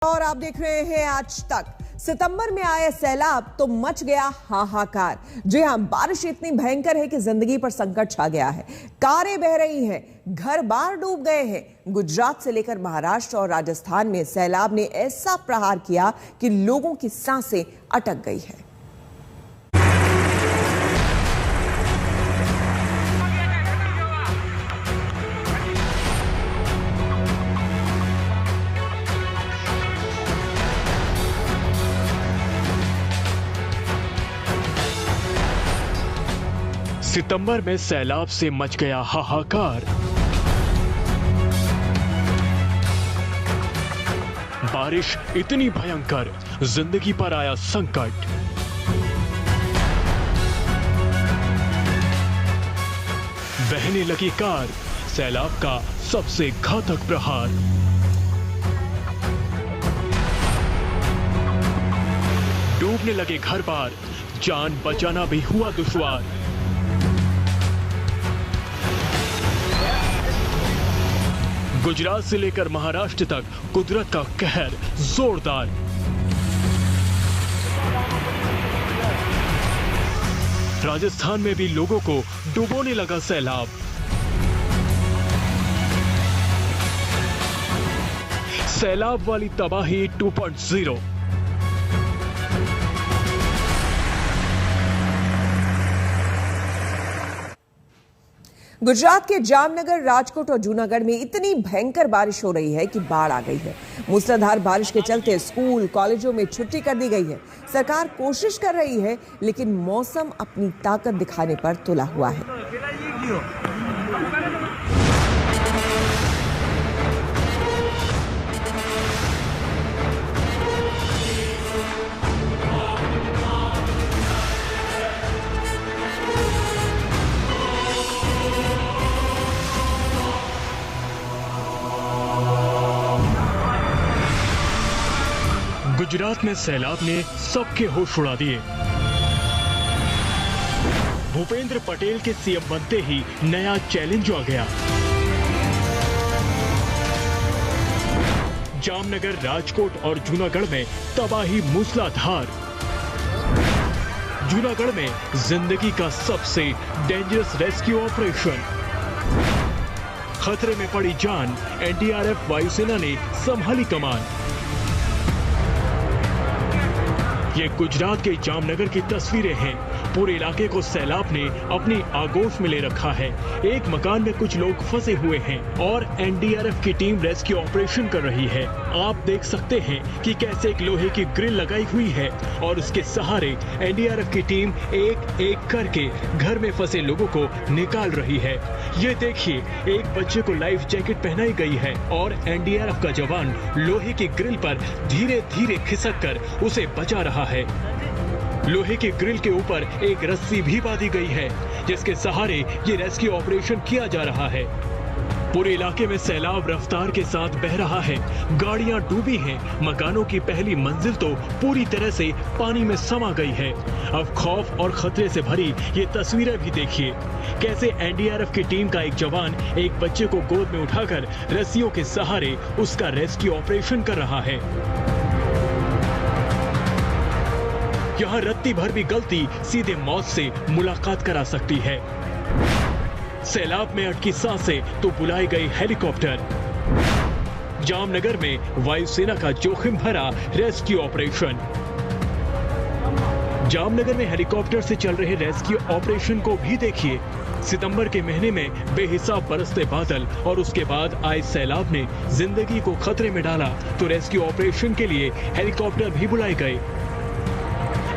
और आप देख रहे हैं आज तक। सितंबर में आए सैलाब तो मच गया हाहाकार। जी हां, बारिश इतनी भयंकर है कि जिंदगी पर संकट छा गया है। कारें बह रही हैं, घर बार डूब गए हैं। गुजरात से लेकर महाराष्ट्र और राजस्थान में सैलाब ने ऐसा प्रहार किया कि लोगों की सांसें अटक गई है। सितंबर में सैलाब से मच गया हाहाकार। बारिश इतनी भयंकर, जिंदगी पर आया संकट। बहने लगी कार, सैलाब का सबसे घातक प्रहार। डूबने लगे घर बार, जान बचाना भी हुआ दुश्वार। गुजरात से लेकर महाराष्ट्र तक कुदरत का कहर जोरदार। राजस्थान में भी लोगों को डुबोने लगा सैलाब। सैलाब वाली तबाही 2.0। गुजरात के जामनगर, राजकोट और जूनागढ़ में इतनी भयंकर बारिश हो रही है कि बाढ़ आ गई है। मूसलाधार बारिश के चलते स्कूल, कॉलेजों में छुट्टी कर दी गई है। सरकार कोशिश कर रही है, लेकिन मौसम अपनी ताकत दिखाने पर तुला हुआ है। गुजरात में सैलाब ने सबके होश उड़ा दिए। भूपेंद्र पटेल के सीएम बनते ही नया चैलेंज आ गया। जामनगर, राजकोट और जूनागढ़ में तबाही मूसलाधार। जूनागढ़ में जिंदगी का सबसे डेंजरस रेस्क्यू ऑपरेशन। खतरे में पड़ी जान, एनडीआरएफ वायुसेना ने संभाली कमान। ये गुजरात के जामनगर की तस्वीरें हैं। पूरे इलाके को सैलाब ने अपनी आगोश में ले रखा है। एक मकान में कुछ लोग फंसे हुए हैं और एनडीआरएफ की टीम रेस्क्यू ऑपरेशन कर रही है। आप देख सकते हैं कि कैसे एक लोहे की ग्रिल लगाई हुई है और उसके सहारे एनडीआरएफ की टीम एक एक करके घर में फंसे लोगों को निकाल रही है। ये देखिए, एक बच्चे को लाइफ जैकेट पहनाई गई है और एनडीआरएफ का जवान लोहे की ग्रिल पर धीरे धीरे खिसक कर उसे बचा रहा है। लोहे के ग्रिल के ऊपर एक रस्सी भी बांधी गई है, जिसके सहारे ये रेस्क्यू ऑपरेशन किया जा रहा है। पूरे इलाके में सैलाब रफ्तार के साथ बह रहा है। गाड़ियां डूबी हैं। मकानों की पहली मंजिल तो पूरी तरह से पानी में समा गई है। अब खौफ और खतरे से भरी ये तस्वीरें भी देखिए। कैसे एनडीआरएफ की टीम का एक जवान एक बच्चे को गोद में उठाकर रस्सियों के सहारे उसका रेस्क्यू ऑपरेशन कर रहा है। यहाँ रत्ती भर भी गलती सीधे मौत से मुलाकात करा सकती है। सैलाब में अटकी सांसें तो बुलाई गई हेलीकॉप्टर। जामनगर में वायुसेना का जोखिम भरा रेस्क्यू ऑपरेशन। जामनगर में हेलीकॉप्टर से चल रहे रेस्क्यू ऑपरेशन को भी देखिए। सितंबर के महीने में बेहिसाब बरसते बादल और उसके बाद आए सैलाब ने जिंदगी को खतरे में डाला, तो रेस्क्यू ऑपरेशन के लिए हेलीकॉप्टर भी बुलाए गए।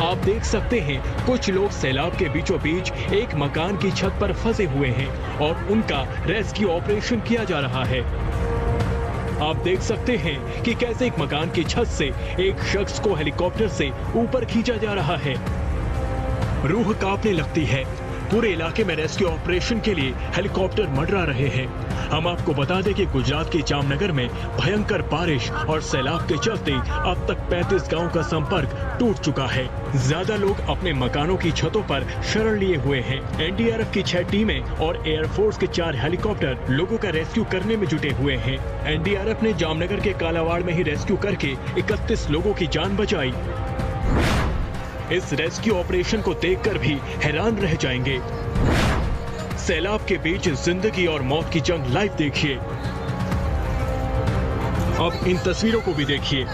आप देख सकते हैं, कुछ लोग सैलाब के बीचों बीच एक मकान की छत पर फंसे हुए हैं और उनका रेस्क्यू ऑपरेशन किया जा रहा है। आप देख सकते हैं कि कैसे एक मकान की छत से एक शख्स को हेलीकॉप्टर से ऊपर खींचा जा रहा है। रूह कांपने लगती है। पूरे इलाके में रेस्क्यू ऑपरेशन के लिए हेलीकॉप्टर मंडरा रहे हैं। हम आपको बता दें कि गुजरात के जामनगर में भयंकर बारिश और सैलाब के चलते अब तक 35 गांवों का संपर्क टूट चुका है। ज्यादा लोग अपने मकानों की छतों पर शरण लिए हुए हैं। एनडीआरएफ की 6 टीमें और एयरफोर्स के 4 हेलीकॉप्टर लोगों का रेस्क्यू करने में जुटे हुए हैं। एनडीआरएफ ने जामनगर के कालावाड़ में ही रेस्क्यू करके 31 लोगों की जान बचाई। इस रेस्क्यू ऑपरेशन को देखकर भी हैरान रह जाएंगे। सैलाब के बीच जिंदगी और मौत की जंग लाइव देखिए। अब इन तस्वीरों को भी देखिए,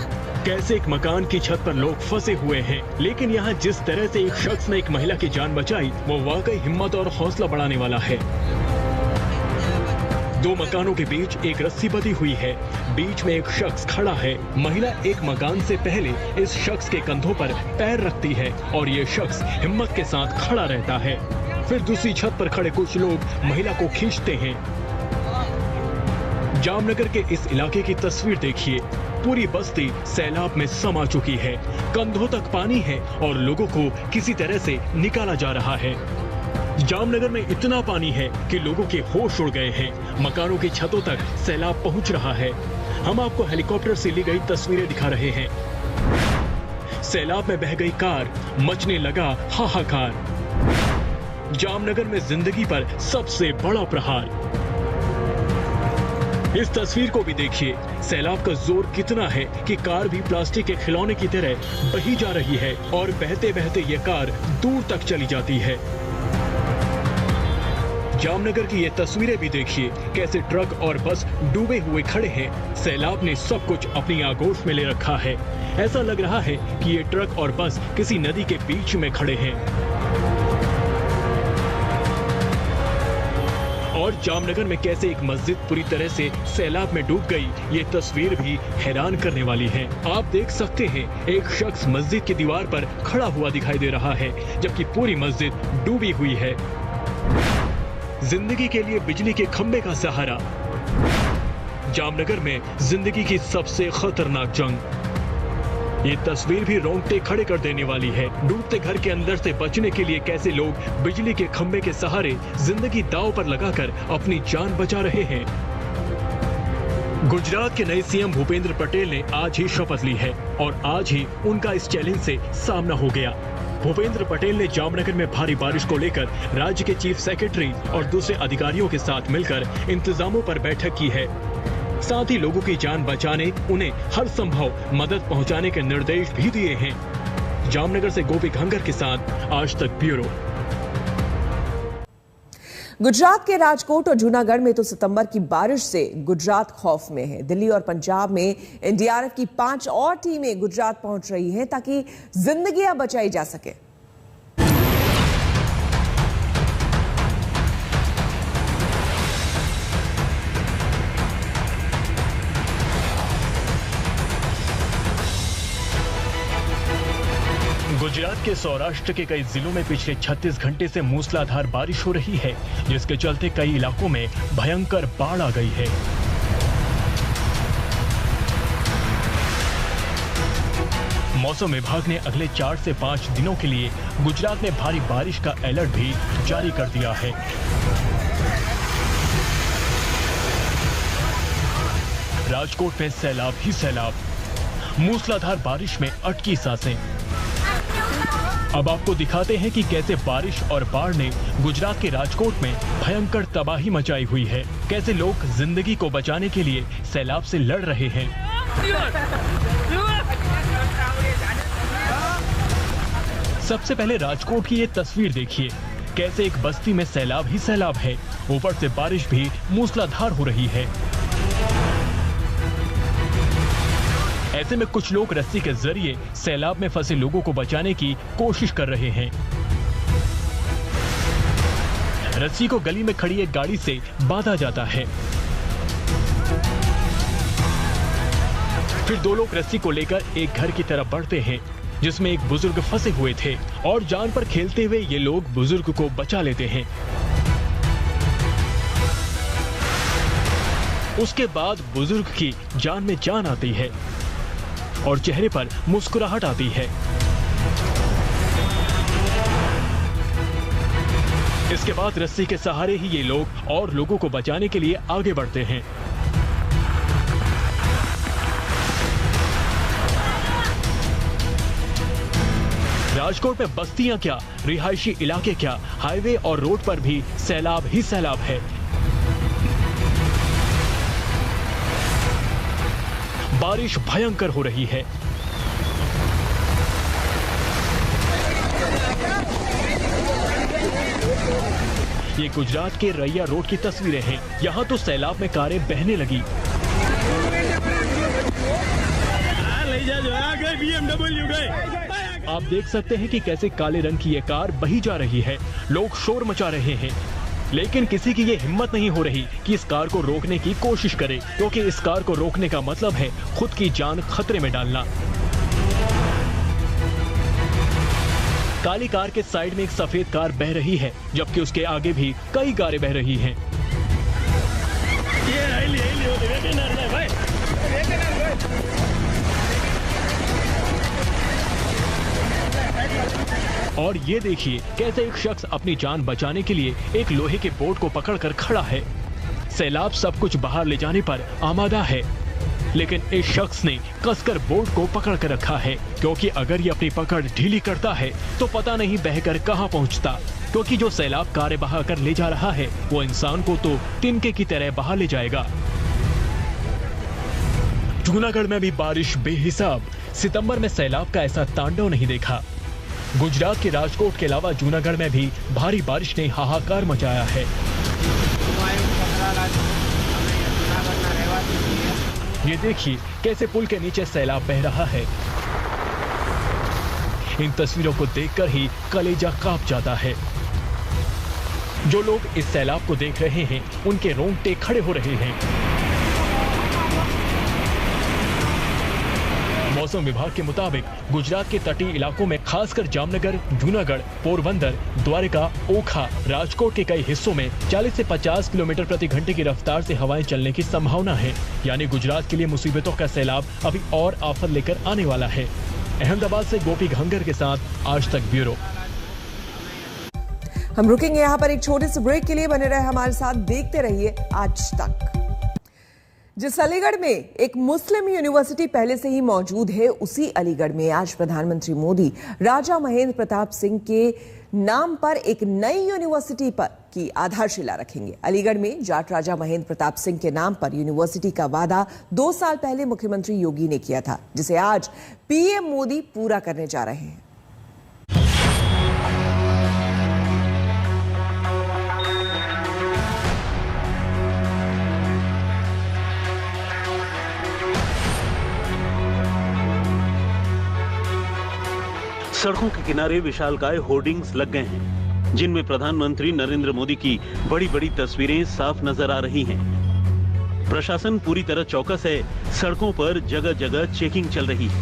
कैसे एक मकान की छत पर लोग फंसे हुए हैं, लेकिन यहाँ जिस तरह से एक शख्स ने एक महिला की जान बचाई वो वाकई हिम्मत और हौसला बढ़ाने वाला है। 2 मकानों के बीच एक रस्सी बंधी हुई है, बीच में एक शख्स खड़ा है। महिला एक मकान से पहले इस शख्स के कंधों पर पैर रखती है और ये शख्स हिम्मत के साथ खड़ा रहता है। फिर दूसरी छत पर खड़े कुछ लोग महिला को खींचते हैं। जामनगर के इस इलाके की तस्वीर देखिए, पूरी बस्ती सैलाब में समा चुकी है। कंधों तक पानी है और लोगों को किसी तरह से निकाला जा रहा है। जामनगर में इतना पानी है कि लोगों के होश उड़ गए हैं। मकानों की छतों तक सैलाब पहुंच रहा है। हम आपको हेलीकॉप्टर से ली गई तस्वीरें दिखा रहे हैं। सैलाब में बह गई कार, मचने लगा हाहाकार। जामनगर में जिंदगी पर सबसे बड़ा प्रहार। इस तस्वीर को भी देखिए, सैलाब का जोर कितना है कि कार भी प्लास्टिक के खिलौने की तरह बही जा रही है और बहते बहते ये कार दूर तक चली जाती है। जामनगर की ये तस्वीरें भी देखिए, कैसे ट्रक और बस डूबे हुए खड़े हैं। सैलाब ने सब कुछ अपनी आगोश में ले रखा है। ऐसा लग रहा है कि ये ट्रक और बस किसी नदी के बीच में खड़े हैं। और जामनगर में कैसे एक मस्जिद पूरी तरह से सैलाब में डूब गई, ये तस्वीर भी हैरान करने वाली है। आप देख सकते हैं, एक शख्स मस्जिद की दीवार पर खड़ा हुआ दिखाई दे रहा है, जबकि पूरी मस्जिद डूबी हुई है। जिंदगी के लिए बिजली के खंभे का सहारा। जामनगर में जिंदगी की सबसे खतरनाक जंग। ये तस्वीर भी रोंगटे खड़े कर देने वाली है। डूबते घर के अंदर से बचने के लिए कैसे लोग बिजली के खंभे के सहारे जिंदगी दांव पर लगाकर अपनी जान बचा रहे हैं। गुजरात के नए सीएम भूपेंद्र पटेल ने आज ही शपथ ली है और आज ही उनका इस चैलेंज से सामना हो गया। भूपेंद्र पटेल ने जामनगर में भारी बारिश को लेकर राज्य के चीफ सेक्रेटरी और दूसरे अधिकारियों के साथ मिलकर इंतजामों पर बैठक की है। साथ ही लोगों की जान बचाने, उन्हें हर संभव मदद पहुंचाने के निर्देश भी दिए हैं। जामनगर से गोपी घंगर के साथ आज तक ब्यूरो। गुजरात के राजकोट और जूनागढ़ में तो सितंबर की बारिश से गुजरात खौफ में है। दिल्ली और पंजाब में एनडीआरएफ की 5 और टीमें गुजरात पहुंच रही हैं ताकि जिंदगियां बचाई जा सके। गुजरात के सौराष्ट्र के कई जिलों में पिछले 36 घंटे से मूसलाधार बारिश हो रही है, जिसके चलते कई इलाकों में भयंकर बाढ़ आ गई है। मौसम विभाग ने अगले 4 से 5 दिनों के लिए गुजरात में भारी बारिश का अलर्ट भी जारी कर दिया है। राजकोट में सैलाब ही सैलाब, मूसलाधार बारिश में अटकी सांसें। अब आपको दिखाते हैं कि कैसे बारिश और बाढ़ ने गुजरात के राजकोट में भयंकर तबाही मचाई हुई है। कैसे लोग जिंदगी को बचाने के लिए सैलाब से लड़ रहे हैं। सबसे पहले राजकोट की ये तस्वीर देखिए, कैसे एक बस्ती में सैलाब ही सैलाब है, ऊपर से बारिश भी मूसलाधार हो रही है। ऐसे में कुछ लोग रस्सी के जरिए सैलाब में फंसे लोगों को बचाने की कोशिश कर रहे हैं। रस्सी को गली में खड़ी एक गाड़ी से बांधा जाता है। फिर 2 लोग रस्सी को लेकर एक घर की तरफ बढ़ते हैं, जिसमें एक बुजुर्ग फंसे हुए थे और जान पर खेलते हुए ये लोग बुजुर्ग को बचा लेते हैं। उसके बाद बुजुर्ग की जान में जान आती है और चेहरे पर मुस्कुराहट आती है। इसके बाद रस्सी के सहारे ही ये लोग और लोगों को बचाने के लिए आगे बढ़ते हैं। राजकोट में बस्तियां क्या, रिहायशी इलाके क्या, हाईवे और रोड पर भी सैलाब ही सैलाब है। बारिश भयंकर हो रही है। ये गुजरात के रैया रोड की तस्वीरें हैं। यहाँ तो सैलाब में कारें बहने लगी। आप देख सकते हैं कि कैसे काले रंग की ये कार बही जा रही है। लोग शोर मचा रहे हैं, लेकिन किसी की ये हिम्मत नहीं हो रही कि इस कार को रोकने की कोशिश करे, क्योंकि इस कार को रोकने का मतलब है खुद की जान खतरे में डालना। काली कार के साइड में एक सफेद कार बह रही है, जबकि उसके आगे भी कई कारें बह रही हैं। और ये देखिए कैसे एक शख्स अपनी जान बचाने के लिए एक लोहे के बोर्ड को पकड़कर खड़ा है। सैलाब सब कुछ बाहर ले जाने पर आमादा है, लेकिन इस शख्स ने कसकर बोर्ड को पकड़ कर रखा है, क्योंकि अगर ये अपनी पकड़ ढीली करता है तो पता नहीं बहकर कहां पहुंचता, क्योंकि जो सैलाब कारें बहा कर ले जा रहा है वो इंसान को तो तिनके की तरह बहा ले जाएगा। जूनागढ़ में भी बारिश बेहिसाब। सितंबर में सैलाब का ऐसा तांडव नहीं देखा। गुजरात के राजकोट के अलावा जूनागढ़ में भी भारी बारिश ने हाहाकार मचाया है। ये देखिए कैसे पुल के नीचे सैलाब बह रहा है। इन तस्वीरों को देखकर ही कलेजा कांप जाता है। जो लोग इस सैलाब को देख रहे हैं उनके रोंगटे खड़े हो रहे हैं। मौसम विभाग के मुताबिक गुजरात के तटीय इलाकों में खासकर जामनगर, जूनागढ़, पोरबंदर, द्वारका, ओखा, राजकोट के कई हिस्सों में 40 से 50 किलोमीटर प्रति घंटे की रफ्तार से हवाएं चलने की संभावना है। यानी गुजरात के लिए मुसीबतों का सैलाब अभी और आफत लेकर आने वाला है। अहमदाबाद से गोपी घंगर के साथ आज तक ब्यूरो। हम रुकेंगे यहाँ पर एक छोटे से ब्रेक के लिए। बने रहे हमारे साथ, देखते रहिए आज तक। जिस अलीगढ़ में एक मुस्लिम यूनिवर्सिटी पहले से ही मौजूद है, उसी अलीगढ़ में आज प्रधानमंत्री मोदी राजा महेंद्र प्रताप सिंह के नाम पर एक नई यूनिवर्सिटी पर की आधारशिला रखेंगे। अलीगढ़ में जाट राजा महेंद्र प्रताप सिंह के नाम पर यूनिवर्सिटी का वादा 2 साल पहले मुख्यमंत्री योगी ने किया था, जिसे आज पीएम मोदी पूरा करने जा रहे हैं। सड़कों के किनारे विशालकाय होर्डिंग्स लग गए हैं, जिनमें प्रधानमंत्री नरेंद्र मोदी की बड़ी बड़ी तस्वीरें साफ नजर आ रही हैं। प्रशासन पूरी तरह चौकस है। सड़कों पर जगह जगह चेकिंग चल रही है।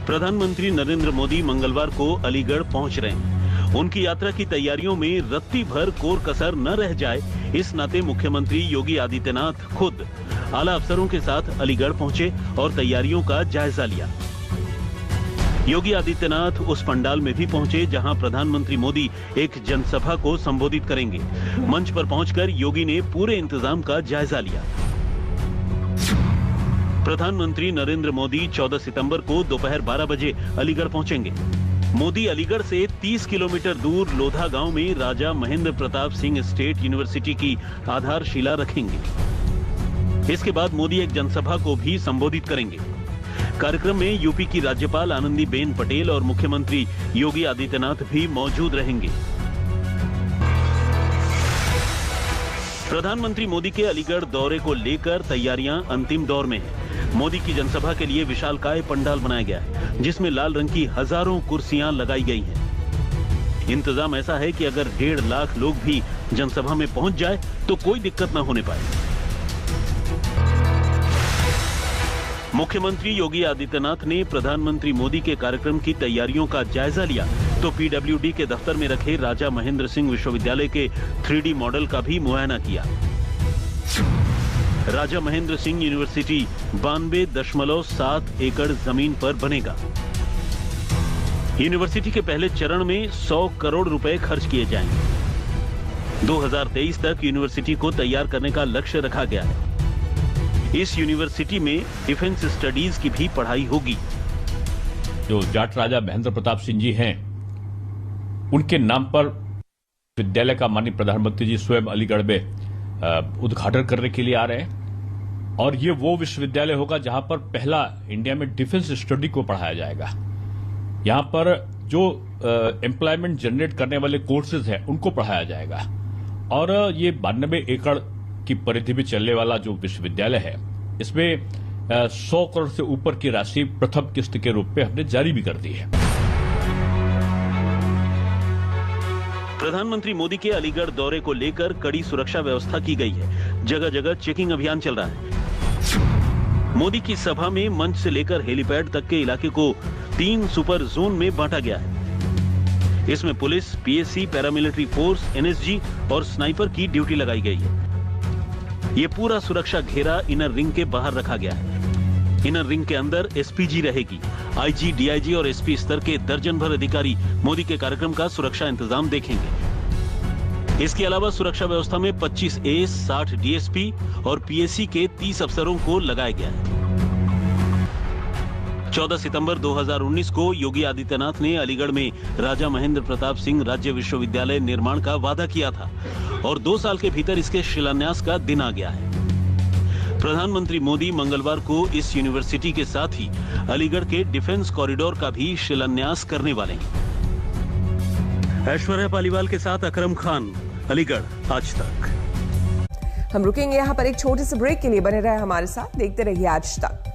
प्रधानमंत्री नरेंद्र मोदी मंगलवार को अलीगढ़ पहुंच रहे हैं। उनकी यात्रा की तैयारियों में रत्ती भर कोर कसर न रह जाए, इस नाते मुख्यमंत्री योगी आदित्यनाथ खुद आला अफसरों के साथ अलीगढ़ पहुंचे और तैयारियों का जायजा लिया। योगी आदित्यनाथ उस पंडाल में भी पहुंचे जहां प्रधानमंत्री मोदी एक जनसभा को संबोधित करेंगे। मंच पर पहुंचकर योगी ने पूरे इंतजाम का जायजा लिया। प्रधानमंत्री नरेंद्र मोदी 14 सितंबर को दोपहर 12 बजे अलीगढ़ पहुंचेंगे। मोदी अलीगढ़ से 30 किलोमीटर दूर लोधा गांव में राजा महेंद्र प्रताप सिंह स्टेट यूनिवर्सिटी की आधारशिला रखेंगे। इसके बाद मोदी एक जनसभा को भी संबोधित करेंगे। कार्यक्रम में यूपी की राज्यपाल आनंदीबेन पटेल और मुख्यमंत्री योगी आदित्यनाथ भी मौजूद रहेंगे। प्रधानमंत्री मोदी के अलीगढ़ दौरे को लेकर तैयारियां अंतिम दौर में हैं। मोदी की जनसभा के लिए विशालकाय पंडाल बनाया गया है, जिसमें लाल रंग की हजारों कुर्सियां लगाई गई हैं। इंतजाम ऐसा है कि अगर 1.5 लाख लोग भी जनसभा में पहुंच जाए तो कोई दिक्कत न होने पाए। मुख्यमंत्री योगी आदित्यनाथ ने प्रधानमंत्री मोदी के कार्यक्रम की तैयारियों का जायजा लिया तो पीडब्ल्यूडी के दफ्तर में रखे राजा महेंद्र सिंह विश्वविद्यालय के 3D मॉडल का भी मुआयना किया। राजा महेंद्र सिंह यूनिवर्सिटी 92.7 एकड़ जमीन पर बनेगा। यूनिवर्सिटी के पहले चरण में 100 करोड़ रुपए खर्च किए जाएंगे। 2023 तक यूनिवर्सिटी को तैयार करने का लक्ष्य रखा गया है। इस यूनिवर्सिटी में डिफेंस स्टडीज की भी पढ़ाई होगी। जो जाट राजा महेंद्र प्रताप सिंह जी हैं, उनके नाम पर विद्यालय का माननीय प्रधानमंत्री जी स्वयं अलीगढ़ में उद्घाटन करने के लिए आ रहे हैं। और ये वो विश्वविद्यालय होगा जहां पर पहला इंडिया में डिफेंस स्टडी को पढ़ाया जाएगा। यहां पर जो एम्प्लॉयमेंट जनरेट करने वाले कोर्सेज हैं उनको पढ़ाया जाएगा। और ये 92 एकड़ की परिधि में चलने वाला जो विश्वविद्यालय है, इसमें 100 करोड़ से ऊपर की राशि प्रथम किस्त के रूप में हमने जारी भी कर दी है। प्रधानमंत्री मोदी के अलीगढ़ दौरे को लेकर कड़ी सुरक्षा व्यवस्था की गई है। जगह जगह चेकिंग अभियान चल रहा है। मोदी की सभा में मंच से लेकर हेलीपैड तक के इलाके को 3 सुपर जोन में बांटा गया है। इसमें police, PAC, paramilitary force, NSG और स्नाइपर की ड्यूटी लगाई गई है। ये पूरा सुरक्षा घेरा इनर रिंग के बाहर रखा गया है। इनर रिंग के अंदर एसपीजी रहेगी। आईजी, डीआईजी और एसपी स्तर के दर्जन भर अधिकारी मोदी के कार्यक्रम का सुरक्षा इंतजाम देखेंगे। इसके अलावा सुरक्षा व्यवस्था में 25 एएस, 60 डीएसपी और पीएसी के 30 अफसरों को लगाया गया है। 14 सितंबर 2019 को योगी आदित्यनाथ ने अलीगढ़ में राजा महेंद्र प्रताप सिंह राज्य विश्वविद्यालय निर्माण का वादा किया था और 2 साल के भीतर इसके शिलान्यास का दिन आ गया है। प्रधानमंत्री मोदी मंगलवार को इस यूनिवर्सिटी के साथ ही अलीगढ़ के डिफेंस कॉरिडोर का भी शिलान्यास करने वाले हैं। ऐश्वर्या पालीवाल के साथ अकरम खान, अलीगढ़ आज तक। हम रुकेंगे यहाँ पर एक छोटे से ब्रेक के लिए। बने रहे हमारे साथ, देखते रहिए आज तक।